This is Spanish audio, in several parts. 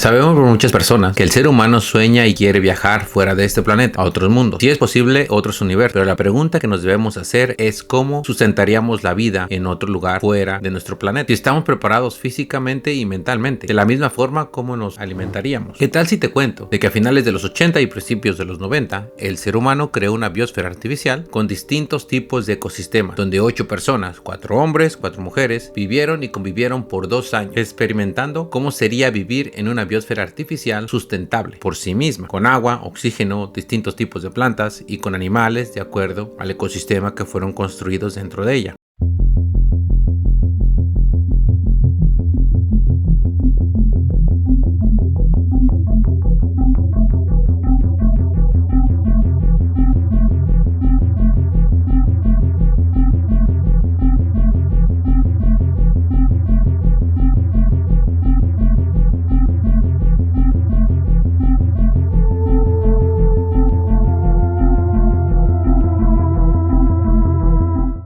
Sabemos por muchas personas que el ser humano sueña y quiere viajar fuera de este planeta a otros mundos. Si es posible, otros universos. Pero la pregunta que nos debemos hacer es cómo sustentaríamos la vida en otro lugar fuera de nuestro planeta. Si estamos preparados físicamente y mentalmente, de la misma forma como nos alimentaríamos. ¿Qué tal si te cuento de que a finales de los 80 y principios de los 90, el ser humano creó una biosfera artificial con distintos tipos de ecosistemas, donde 8 personas, 4 hombres, 4 mujeres, vivieron y convivieron por 2 años, experimentando cómo sería vivir en una biosfera artificial sustentable por sí misma, con agua, oxígeno, distintos tipos de plantas y con animales de acuerdo al ecosistema que fueron construidos dentro de ella.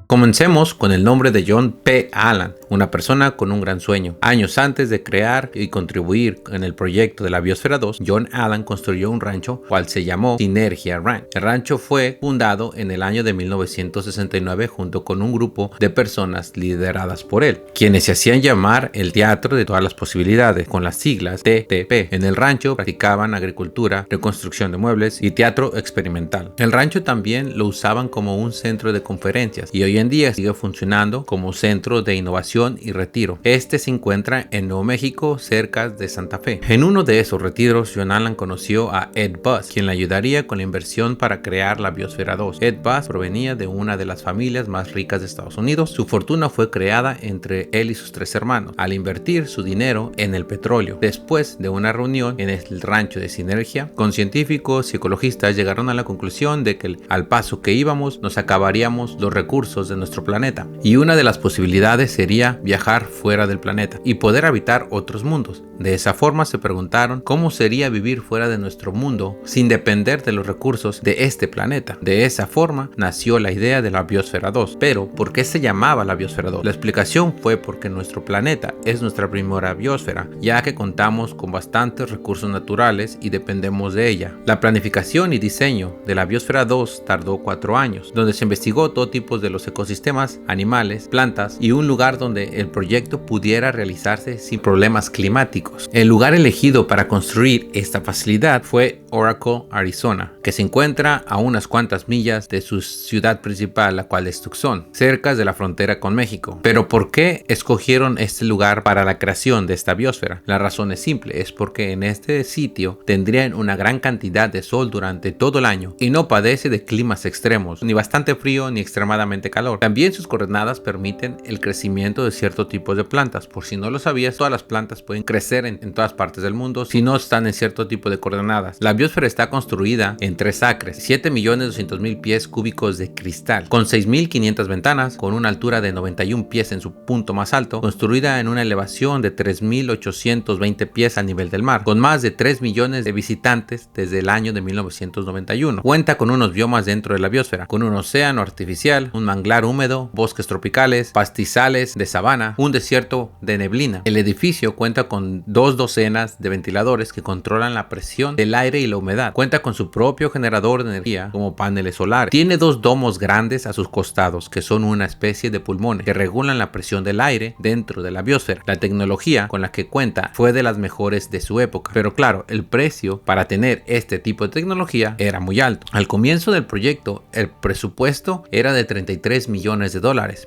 Comencemos con el nombre de John P. Allen, una persona con un gran sueño. Años antes de crear y contribuir en el proyecto de la Biosfera 2, John Allen construyó un rancho cual se llamó Synergia Ranch. El rancho fue fundado en el año de 1969 junto con un grupo de personas lideradas por él, quienes se hacían llamar el Teatro de Todas las Posibilidades, con las siglas TTP. En el rancho practicaban agricultura, reconstrucción de muebles y teatro experimental. El rancho también lo usaban como un centro de conferencias y hoy en día sigue funcionando como centro de innovación y retiro. Este se encuentra en Nuevo México, cerca de Santa Fe. En uno de esos retiros, John Allen conoció a Ed Buzz, quien le ayudaría con la inversión para crear la Biosfera 2. Ed Buzz provenía de una de las familias más ricas de Estados Unidos. Su fortuna fue creada entre él y sus 3 hermanos, al invertir su dinero en el petróleo. Después de una reunión en el rancho de Synergia, con científicos y ecologistas llegaron a la conclusión de que al paso que íbamos nos acabaríamos los recursos de nuestro planeta, y una de las posibilidades sería viajar fuera del planeta y poder habitar otros mundos. De esa forma se preguntaron cómo sería vivir fuera de nuestro mundo sin depender de los recursos de este planeta. De esa forma nació la idea de la Biosfera 2. Pero ¿por qué se llamaba la Biosfera 2? La explicación fue porque nuestro planeta es nuestra primera biosfera, ya que contamos con bastantes recursos naturales y dependemos de ella. La planificación y diseño de la Biosfera 2 tardó 4 años, donde se investigó todo tipo de los ecosistemas, animales, plantas y un lugar donde el proyecto pudiera realizarse sin problemas climáticos. El lugar elegido para construir esta facilidad fue Oracle, Arizona, que se encuentra a unas cuantas millas de su ciudad principal, la cual es Tucson, cerca de la frontera con México. Pero ¿por qué escogieron este lugar para la creación de esta biosfera? La razón es simple, es porque en este sitio tendrían una gran cantidad de sol durante todo el año y no padece de climas extremos, ni bastante frío ni extremadamente calor. También sus coordenadas permiten el crecimiento de ciertos tipos de plantas. Por si no lo sabías, todas las plantas pueden crecer en todas partes del mundo si no están en cierto tipo de coordenadas. La biosfera está construida en 3 acres, 7.200.000 pies cúbicos de cristal, con 6.500 ventanas, con una altura de 91 pies en su punto más alto, construida en una elevación de 3.820 pies al nivel del mar, con más de 3 millones de visitantes desde el año de 1991. Cuenta con unos biomas dentro de la biosfera, con un océano artificial, un manglar húmedo, bosques tropicales, pastizales de sabana, un desierto de neblina. El edificio cuenta con 2 docenas de ventiladores que controlan la presión del aire y la humedad. Cuenta con su propio generador de energía como paneles solares. Tiene 2 domos grandes a sus costados que son una especie de pulmones que regulan la presión del aire dentro de la biosfera. La tecnología con la que cuenta fue de las mejores de su época, pero claro, el precio para tener este tipo de tecnología era muy alto. Al comienzo del proyecto, el presupuesto era de $33 millones,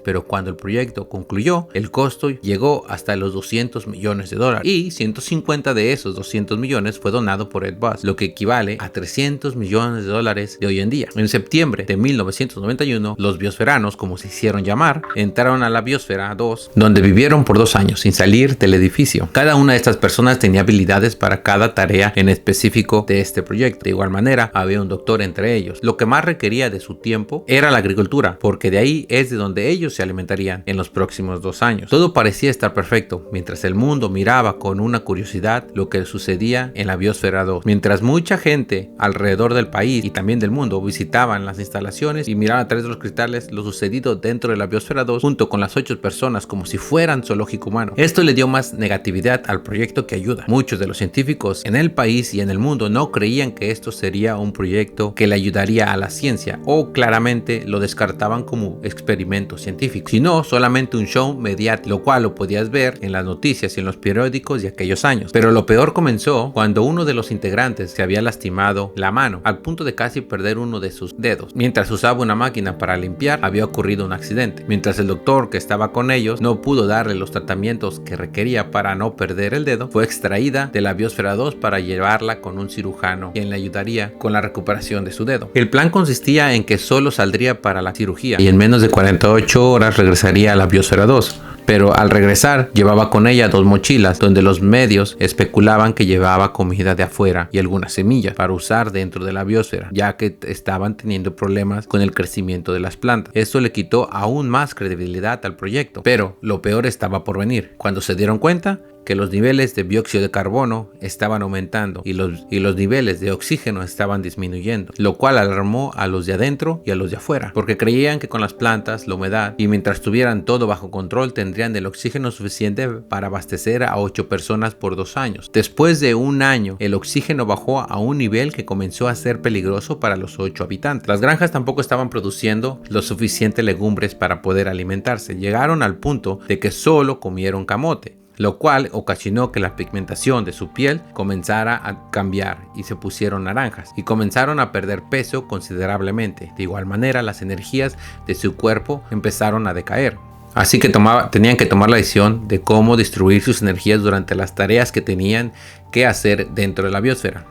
pero cuando el proyecto concluyó, el costo llegó hasta los $200 millones y 150 de esos 200 millones fue donado por Ed Buzz, lo que equivale a $300 millones de hoy en día. En septiembre de 1991, los biosferanos, como se hicieron llamar, entraron a la Biosfera 2, donde vivieron por 2 años sin salir del edificio. Cada una de estas personas tenía habilidades para cada tarea en específico de este proyecto. De igual manera, había un doctor entre ellos. Lo que más requería de su tiempo era la agricultura, porque de ahí es de donde ellos se alimentarían en los próximos 2 años. Todo parecía estar perfecto, mientras el mundo miraba con una curiosidad lo que sucedía en la Biosfera 2. Mientras muchos mucha gente alrededor del país y también del mundo visitaban las instalaciones y miraban a través de los cristales lo sucedido dentro de la Biosfera 2 junto con las 8 personas como si fueran zoológico humano. Esto le dio más negatividad al proyecto que ayuda. Muchos de los científicos en el país y en el mundo no creían que esto sería un proyecto que le ayudaría a la ciencia, o claramente lo descartaban como experimento científico, sino solamente un show mediático, lo cual lo podías ver en las noticias y en los periódicos de aquellos años. Pero lo peor comenzó cuando uno de los integrantes se había lastimado la mano al punto de casi perder uno de sus dedos. Mientras usaba una máquina para limpiar, había ocurrido un accidente. Mientras el doctor que estaba con ellos no pudo darle los tratamientos que requería para no perder el dedo, fue extraída de la Biosfera 2 para llevarla con un cirujano quien le ayudaría con la recuperación de su dedo. El plan consistía en que solo saldría para la cirugía y en menos de 48 horas regresaría a la Biosfera 2. Pero al regresar llevaba con ella 2 mochilas donde los medios especulaban que llevaba comida de afuera y algunas semillas para usar dentro de la biosfera, ya que estaban teniendo problemas con el crecimiento de las plantas. Esto le quitó aún más credibilidad al proyecto, pero lo peor estaba por venir. Cuando se dieron cuenta que los niveles de dióxido de carbono estaban aumentando y los niveles de oxígeno estaban disminuyendo, lo cual alarmó a los de adentro y a los de afuera, porque creían que con las plantas, la humedad y mientras tuvieran todo bajo control tendrían el oxígeno suficiente para abastecer a 8 personas por 2 años. Después de un año, el oxígeno bajó a un nivel que comenzó a ser peligroso para los 8 habitantes. Las granjas tampoco estaban produciendo lo suficiente legumbres para poder alimentarse. Llegaron al punto de que solo comieron camote, lo cual ocasionó que la pigmentación de su piel comenzara a cambiar y se pusieron naranjas y comenzaron a perder peso considerablemente. De igual manera, las energías de su cuerpo empezaron a decaer. Así que tenían que tomar la decisión de cómo distribuir sus energías durante las tareas que tenían que hacer dentro de la biosfera.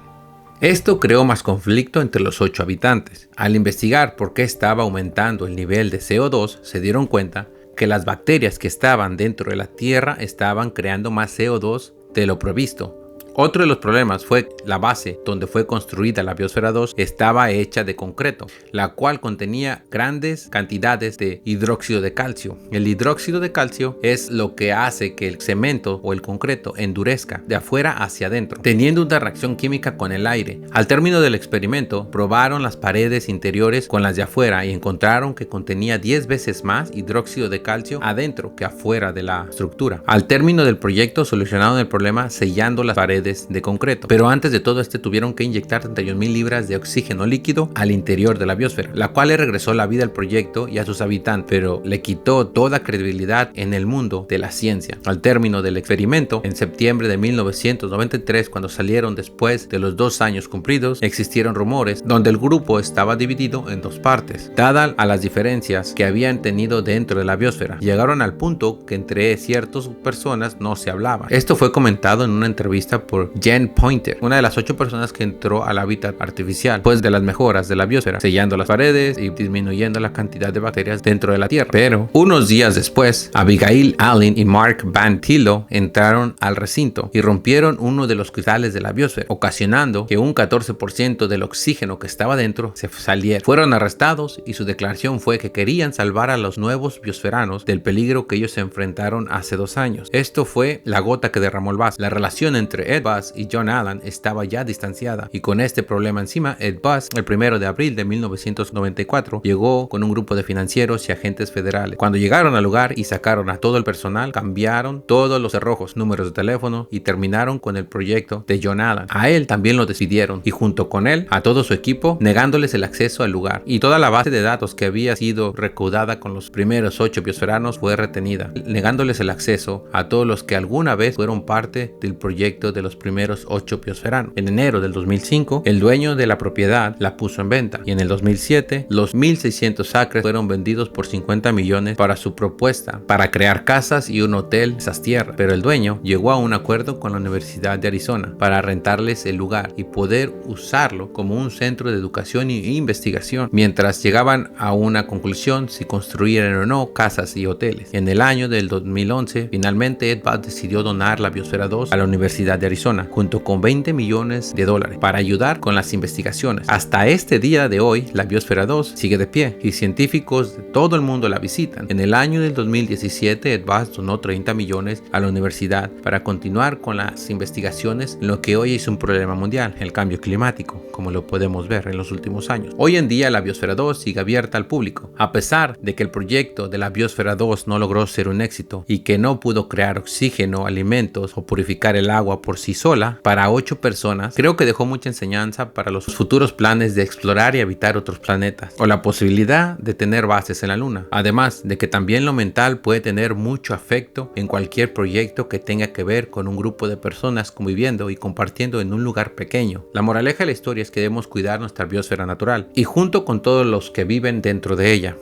Esto creó más conflicto entre los 8 habitantes. Al investigar por qué estaba aumentando el nivel de CO2, se dieron cuenta que las bacterias que estaban dentro de la Tierra estaban creando más CO2 de lo previsto. Otro de los problemas fue la base donde fue construida la Biosfera 2 estaba hecha de concreto, la cual contenía grandes cantidades de hidróxido de calcio. El hidróxido de calcio es lo que hace que el cemento o el concreto endurezca de afuera hacia adentro, teniendo una reacción química con el aire. Al término del experimento, probaron las paredes interiores con las de afuera y encontraron que contenía 10 veces más hidróxido de calcio adentro que afuera de la estructura. Al término del proyecto, solucionaron el problema sellando las paredes de concreto, pero antes de todo tuvieron que inyectar 31,000 libras de oxígeno líquido al interior de la biosfera, la cual le regresó la vida al proyecto y a sus habitantes, pero le quitó toda credibilidad en el mundo de la ciencia. Al término del experimento, en septiembre de 1993, cuando salieron después de los 2 años cumplidos, existieron rumores donde el grupo estaba dividido en 2 partes, dadas a las diferencias que habían tenido dentro de la biosfera. Llegaron al punto que entre ciertas personas no se hablaba. Esto fue comentado en una entrevista por Jen Pointer, una de las 8 personas que entró al hábitat artificial después de las mejoras de la biosfera, sellando las paredes y disminuyendo la cantidad de bacterias dentro de la Tierra. Pero unos días después, Abigail Allen y Mark Van Tillo entraron al recinto y rompieron uno de los cristales de la biosfera, ocasionando que un 14% del oxígeno que estaba dentro se saliera. Fueron arrestados y su declaración fue que querían salvar a los nuevos biosferanos del peligro que ellos se enfrentaron hace 2 años. Esto fue la gota que derramó el vaso. La relación entre Ed Buzz y John Allen estaba ya distanciada, y con este problema encima, Ed Buzz, el 1 de abril de 1994, llegó con un grupo de financieros y agentes federales. Cuando llegaron al lugar y sacaron a todo el personal, cambiaron todos los cerrojos, números de teléfono y terminaron con el proyecto de John Allen. A él también lo despidieron y junto con él a todo su equipo, negándoles el acceso al lugar, y toda la base de datos que había sido recaudada con los primeros 8 biosferanos fue retenida, negándoles el acceso a todos los que alguna vez fueron parte del proyecto de los primeros 8 biosferanos. En enero del 2005, el dueño de la propiedad la puso en venta, y en el 2007 los 1,600 acres fueron vendidos por 50 millones para su propuesta para crear casas y un hotel en esas tierras, pero el dueño llegó a un acuerdo con la Universidad de Arizona para rentarles el lugar y poder usarlo como un centro de educación e investigación, mientras llegaban a una conclusión si construyeran o no casas y hoteles. En el año del 2011, finalmente Ed Buzz decidió donar la Biosfera 2 a la Universidad de Arizona. Arizona, junto con $20 millones para ayudar con las investigaciones. Hasta este día de hoy, la Biosfera 2 sigue de pie y científicos de todo el mundo la visitan. En el año del 2017, Ed Bass donó $30 millones a la universidad para continuar con las investigaciones en lo que hoy es un problema mundial, el cambio climático, como lo podemos ver en los últimos años. Hoy en día, la Biosfera 2 sigue abierta al público, a pesar de que el proyecto de la Biosfera 2 no logró ser un éxito y que no pudo crear oxígeno, alimentos o purificar el agua por sí sola para 8 personas. Creo que dejó mucha enseñanza para los futuros planes de explorar y habitar otros planetas, o la posibilidad de tener bases en la Luna. Además de que también lo mental puede tener mucho afecto en cualquier proyecto que tenga que ver con un grupo de personas conviviendo y compartiendo en un lugar pequeño. La moraleja de la historia es que debemos cuidar nuestra biosfera natural y junto con todos los que viven dentro de ella.